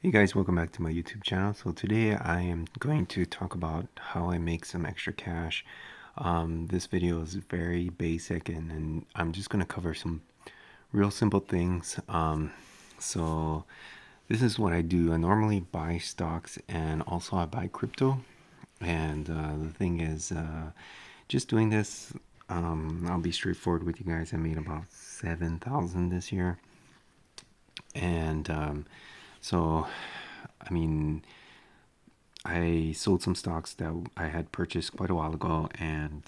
Hey guys, welcome back to my YouTube channel. So today I am going to talk about how I make some extra cash. This video is very basic and I'm just going to cover some real simple things. So this is what I do. I normally buy stocks and also I buy crypto. And the thing is, just doing this, I'll be straightforward with you guys. I made about 7,000 this year. And so, I mean, I sold some stocks that I had purchased quite a while ago, and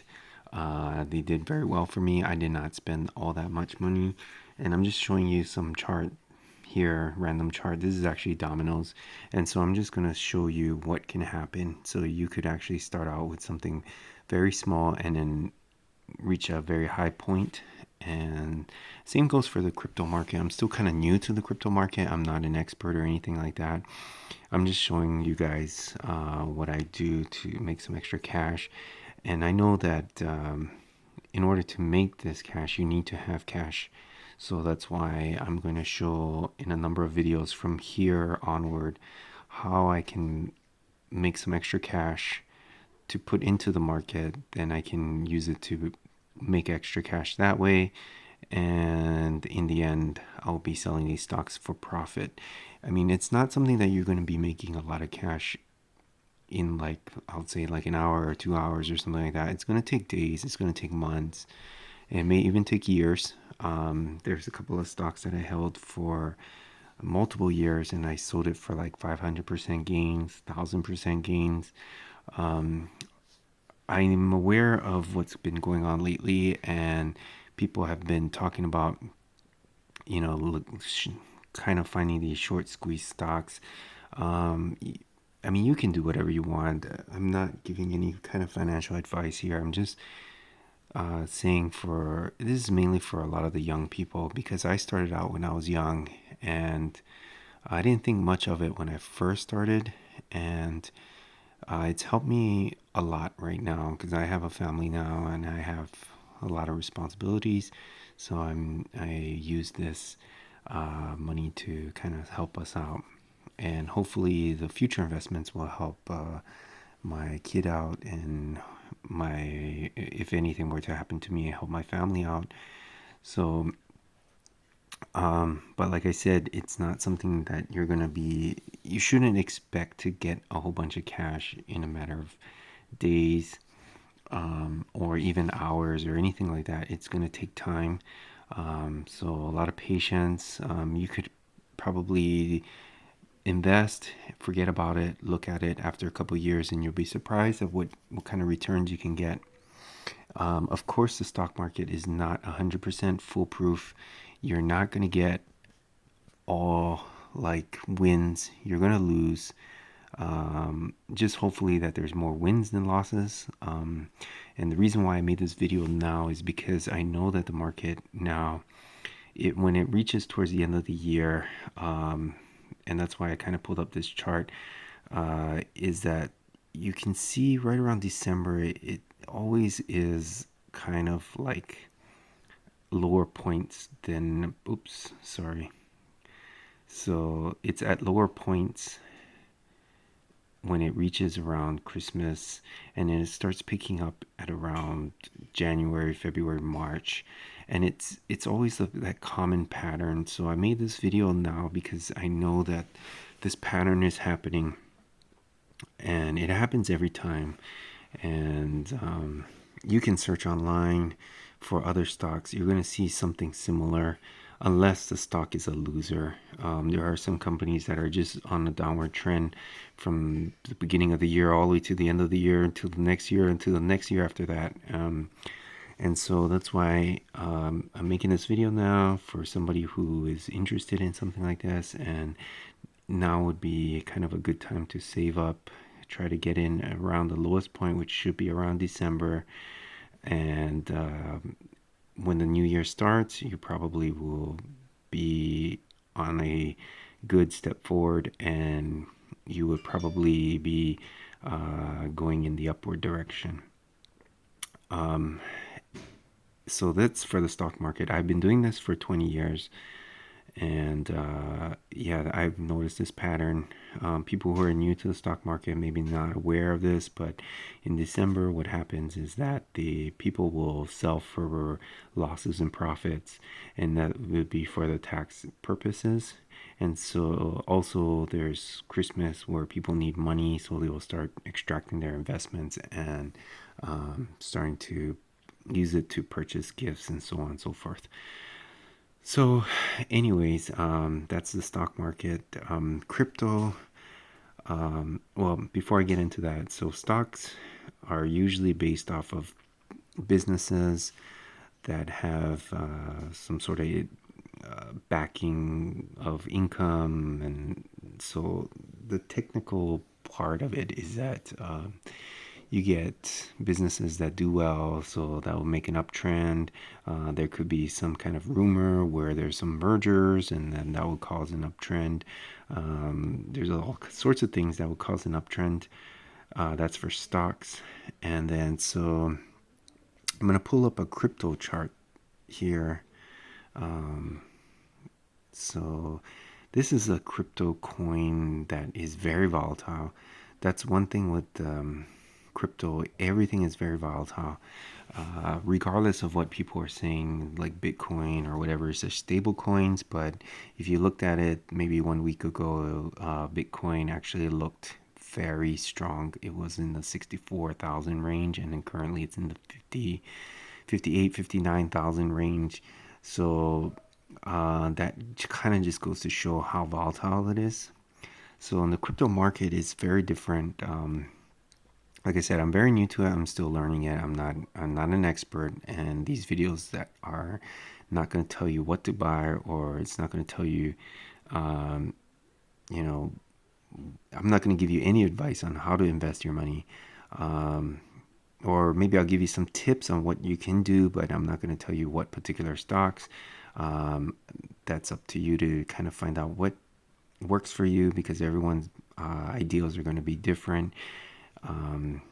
they did very well for me. I did not spend all that much money, and I'm just showing you some chart here, random chart. This is actually dominoes, and so I'm just gonna show you what can happen. So you could actually start out with something very small and then reach a very high point. And same goes for the crypto market. I'm still kind of new to the crypto market. I'm not an expert or anything like that. I'm just showing you guys what I do to make some extra cash. And I know that in order to make this cash, you need to have cash. So that's why I'm going to show in a number of videos from here onward how I can make some extra cash to put into the market. Then I can use it to make extra cash that way. And in the end, I'll be selling these stocks for profit. I mean, it's not something that you're going to be making a lot of cash in, like, I would say like an hour or 2 hours or something like that. It's going to take days, it's going to take months, it may even take years. There's a couple of stocks that I held for multiple years and I sold it for like 500% gains, 1000% gains. Um, I'm aware of what's been going on lately, and people have been talking about, kind of finding these short squeeze stocks. Um, I mean, you can do whatever you want. I'm not giving any kind of financial advice here. I'm just saying for this is mainly for a lot of the young people because I started out when I was young and I didn't think much of it when I first started, and it's helped me a lot right now because I have a family now and I have a lot of responsibilities. So I use this money to kind of help us out, and hopefully the future investments will help my kid out, and my if anything were to happen to me, help my family out. So but like I said, it's not something that you shouldn't expect to get a whole bunch of cash in a matter of days, or even hours or anything like that. It's going to take time. So a lot of patience. You could probably invest, forget about it, look at it after a couple of years, and you'll be surprised at what kind of returns you can get. Of course, the stock market is not 100% foolproof. You're not going to get all like wins. You're going to lose. Just hopefully that there's more wins than losses. And the reason why I made this video now is because I know that the market now, when it reaches towards the end of the year, and that's why I kind of pulled up this chart, is that you can see right around December, it always is kind of like lower points than, oops, sorry. So it's at lower points when it reaches around Christmas, and then it starts picking up at around January, February, March, and it's always that common pattern. So I made this video now because I know that this pattern is happening, and it happens every time. And you can search online for other stocks. You're going to see something similar unless the stock is a loser. There are some companies that are just on a downward trend from the beginning of the year all the way to the end of the year, until the next year, until the next year after that. And so that's why I'm making this video now for somebody who is interested in something like this. And now would be kind of a good time to save up, try to get in around the lowest point, which should be around December. And when the new year starts, you probably will be on a good step forward, and you would probably be going in the upward direction. So that's for the stock market. I've been doing this for 20 years, And yeah, I've noticed this pattern. People who are new to the stock market maybe not aware of this, but in December, what happens is that the people will sell for losses and profits, and that would be for the tax purposes. And so also there's Christmas where people need money, so they will start extracting their investments and starting to use it to purchase gifts and so on and so forth. So, anyways, that's the stock market. Crypto, well, before I get into that, so stocks are usually based off of businesses that have some sort of backing of income. And so the technical part of it is that you get businesses that do well, so that will make an uptrend. There could be some kind of rumor where there's some mergers, and then that will cause an uptrend. There's all sorts of things that will cause an uptrend. That's for stocks. And then so I'm going to pull up a crypto chart here. So this is a crypto coin that is very volatile. That's one thing with crypto. Everything is very volatile. Regardless of what people are saying, like Bitcoin or whatever, it's stable coins. But if you looked at it maybe 1 week ago, Bitcoin actually looked very strong. It was in the 64,000 range, and then currently it's in the 58, 59,000 range. So that kind of just goes to show how volatile it is. So in the crypto market, it's very different. Like I said, I'm very new to it. I'm still learning it. I'm not an expert, and these videos that are not going to tell you what to buy, or it's not going to tell you, um, you know, I'm not going to give you any advice on how to invest your money. Um, or maybe I'll give you some tips on what you can do, but I'm not going to tell you what particular stocks. Um, that's up to you to kind of find out what works for you, because everyone's ideals are going to be different. Um,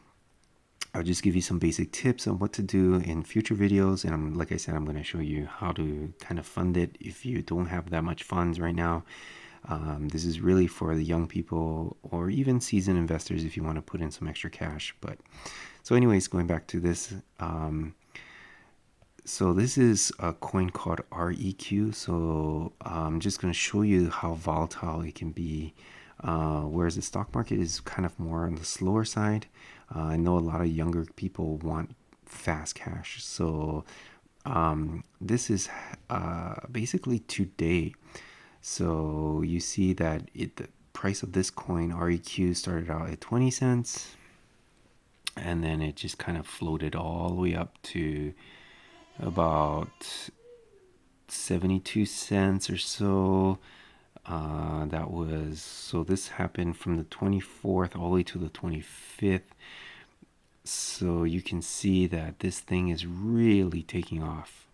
I'll just give you some basic tips on what to do in future videos. And like I said, I'm going to show you how to kind of fund it if you don't have that much funds right now. This is really for the young people or even seasoned investors if you want to put in some extra cash. But so anyways, going back to this, so this is a coin called REQ. So I'm just going to show you how volatile it can be. Whereas the stock market is kind of more on the slower side. I know a lot of younger people want fast cash. So this is basically today. So you see that the price of this coin REQ started out at 20 cents, and then it just kind of floated all the way up to about 72 cents or so. That was, so this happened from the 24th all the way to the 25th. So you can see that this thing is really taking off.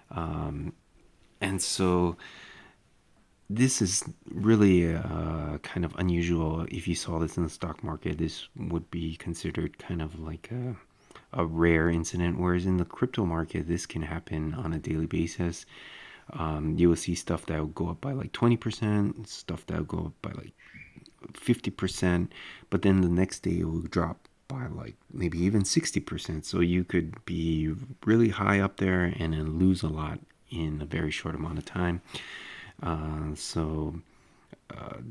And so this is really kind of unusual. If you saw this in the stock market, this would be considered kind of like a rare incident, whereas in the crypto market, this can happen on a daily basis. You will see stuff that will go up by like 20%, stuff that will go up by like 50%, but then the next day it will drop by like maybe even 60%. So you could be really high up there and then lose a lot in a very short amount of time.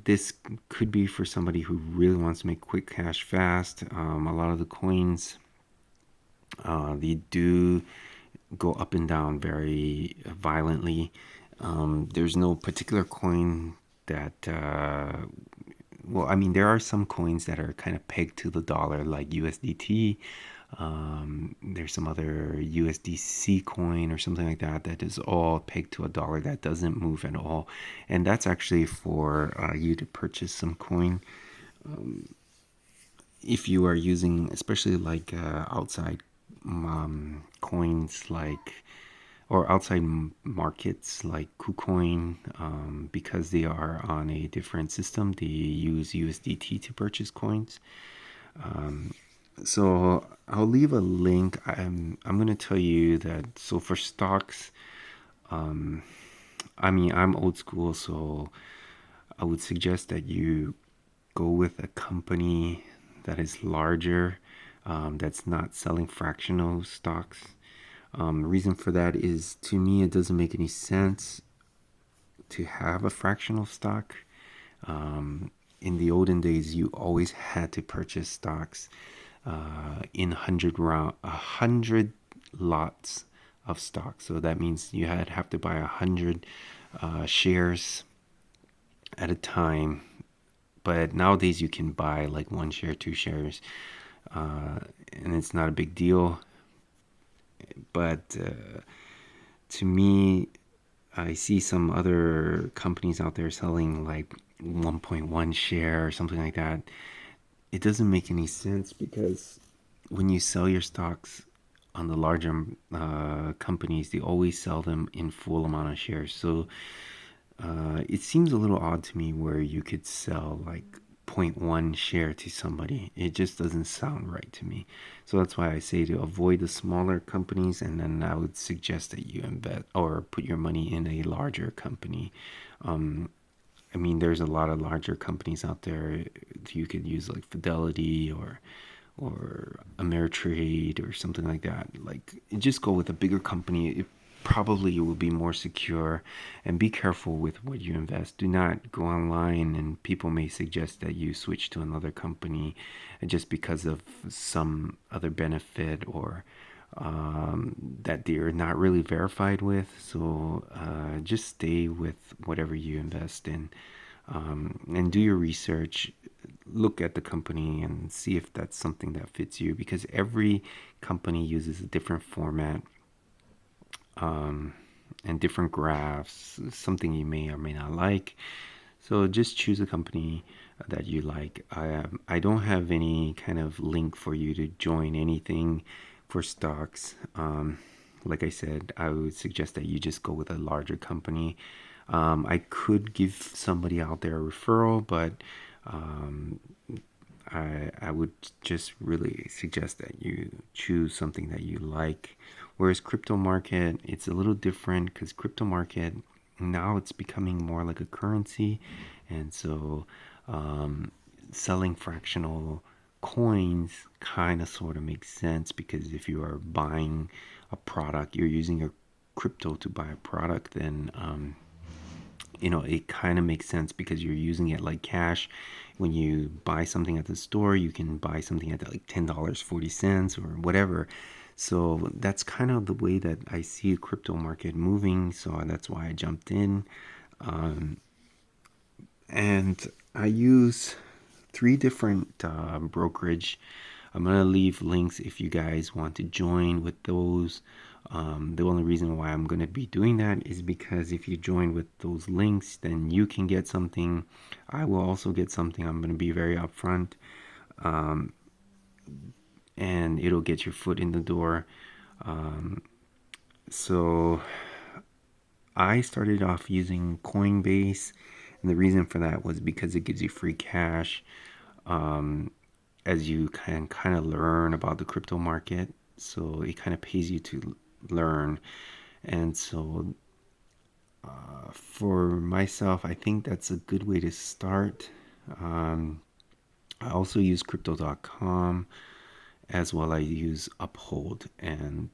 This could be for somebody who really wants to make quick cash fast. A lot of the coins, they do go up and down very violently. There's no particular coin that, well, I mean, there are some coins that are kind of pegged to the dollar, like USDT. There's some other USDC coin or something like that that is all pegged to a dollar that doesn't move at all. And that's actually for you to purchase some coin if you are using, especially like outside coins like or outside markets like KuCoin, because they are on a different system. They use USDT to purchase coins. So I'll leave a link. I'm going to tell you that. So for stocks, I mean, I'm old school, so I would suggest that you go with a company that is larger, that's not selling fractional stocks. The reason for that is, to me, it doesn't make any sense to have a fractional stock. In the olden days, you always had to purchase stocks in 100 lots of stock. So that means you had have to buy 100 shares at a time. But nowadays you can buy like one share, two shares, uh, and it's not a big deal. But to me, I see some other companies out there selling like 1.1 share or something like that. It doesn't make any sense because when you sell your stocks on the larger companies, they always sell them in full amount of shares. So it seems a little odd to me where you could sell like zero point 0.1 share to somebody. It just doesn't sound right to me. So that's why I say to avoid the smaller companies, and then I would suggest that you invest or put your money in a larger company. I mean, there's a lot of larger companies out there. You could use like Fidelity or Ameritrade or something like that. Like, just go with a bigger company. It probably will be more secure. And be careful with what you invest. Do not go online and people may suggest that you switch to another company just because of some other benefit or that they're not really verified with. So just stay with whatever you invest in, and do your research. Look at the company and see if that's something that fits you, because every company uses a different format, and different graphs, something you may or may not like. So just choose a company that you like. I don't have any kind of link for you to join anything for stocks. Like I said, I would suggest that you just go with a larger company. I could give somebody out there a referral, but um, I would just really suggest that you choose something that you like. Whereas crypto market, it's a little different because crypto market now it's becoming more like a currency, and so um, selling fractional coins kind of sort of makes sense, because if you are buying a product, you're using your crypto to buy a product, then it kind of makes sense because you're using it like cash. When you buy something at the store, you can buy something at like $10.40 or whatever. So that's kind of the way that I see the crypto market moving. So that's why I jumped in. And I use three different brokerage. I'm gonna leave links if you guys want to join with those. The only reason why I'm gonna be doing that is because if you join with those links, then you can get something. I will also get something. I'm gonna be very upfront, and it'll get your foot in the door. So I started off using Coinbase, and the reason for that was because it gives you free cash, as you can kind of learn about the crypto market. So it kind of pays you to learn. And so for myself, I think that's a good way to start. I also use crypto.com, as well. I use Uphold, and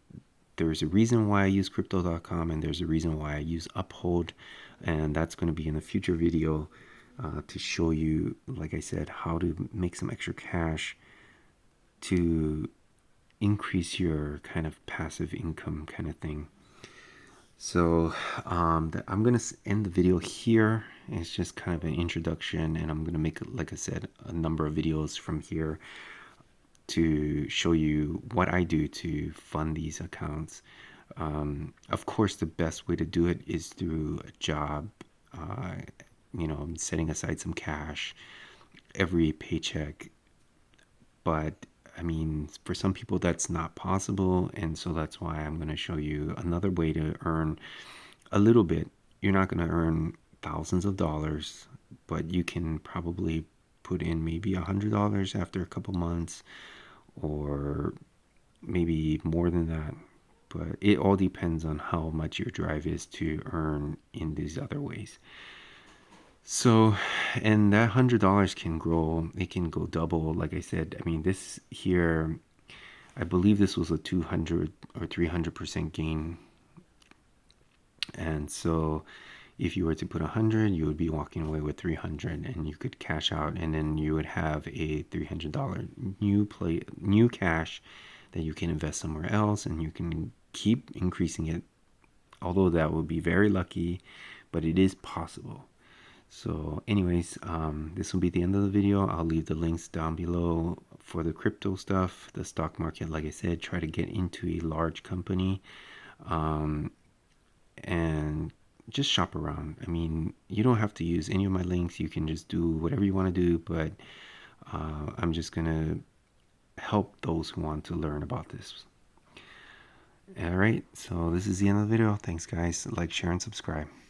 there's a reason why I use crypto.com and there's a reason why I use Uphold, and that's going to be in a future video, to show you, like I said, how to make some extra cash to increase your kind of passive income kind of thing. So I'm going to end the video here. It's just kind of an introduction, and I'm going to make, like I said, a number of videos from here to show you what I do to fund these accounts. Of course, the best way to do it is through a job, uh, setting aside some cash every paycheck. But I mean, for some people, that's not possible. And so that's why I'm going to show you another way to earn a little bit. You're not going to earn thousands of dollars, but you can probably put in maybe $100 after a couple months, or maybe more than that. but it all depends on how much your drive is to earn in these other ways. So, and that $100 can grow, it can go double. Like I said, I mean, this here, I believe this was a 200 or 300% gain. And so if you were to put 100, you would be walking away with 300, and you could cash out, and then you would have a $300 new cash that you can invest somewhere else, and you can keep increasing it. Although that would be very lucky, but it is possible. So anyways, this will be the end of the video. I'll leave the links down below for the crypto stuff, the stock market. Like I said, try to get into a large company, and just shop around. I mean, you don't have to use any of my links. You can just do whatever you want to do, but I'm just gonna help those who want to learn about this. All right, so this is the end of the video. Thanks guys. Like, share, and subscribe.